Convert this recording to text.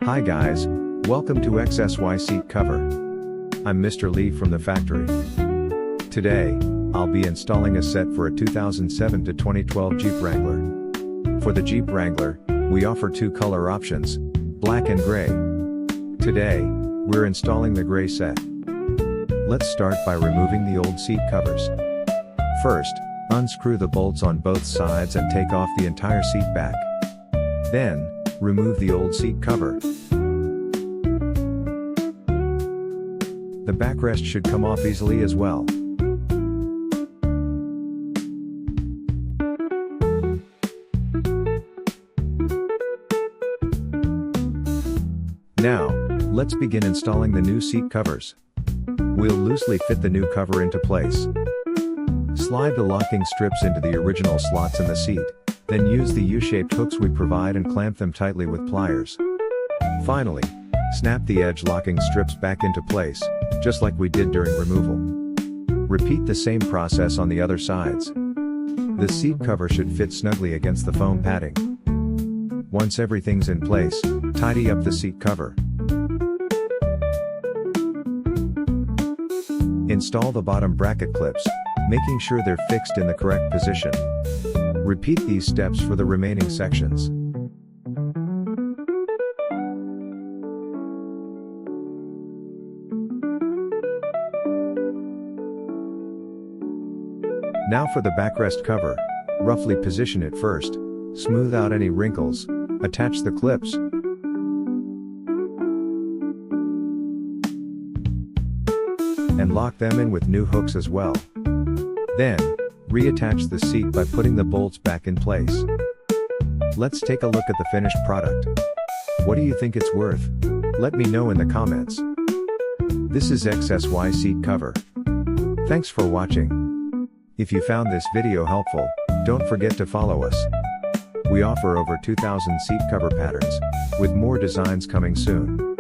Hi guys, welcome to XSY Seat Cover. I'm Mr. Lee from the factory. Today, I'll be installing a set for a 2007 to 2012 Jeep Wrangler. For the Jeep Wrangler, we offer two color options, black and gray. Today, we're installing the gray set. Let's start by removing the old seat covers. First, unscrew the bolts on both sides and take off the entire seat back. Then, remove the old seat cover. The backrest should come off easily as well. Now, let's begin installing the new seat covers. We'll loosely fit the new cover into place. Slide the locking strips into the original slots in the seat, then use the U-shaped hooks we provide and clamp them tightly with pliers. Finally, snap the edge locking strips back into place, just like we did during removal. Repeat the same process on the other sides. The seat cover should fit snugly against the foam padding. Once everything's in place, tidy up the seat cover. Install the bottom bracket clips, making sure they're fixed in the correct position. Repeat these steps for the remaining sections. Now for the backrest cover, roughly position it first, smooth out any wrinkles, attach the clips. And lock them in with new hooks as well. Then, reattach the seat by putting the bolts back in place. Let's take a look at the finished product. What do you think it's worth? Let me know in the comments. This is XSY Seat Cover. Thanks for watching. If you found this video helpful, don't forget to follow us. We offer over 2,000 seat cover patterns, with more designs coming soon.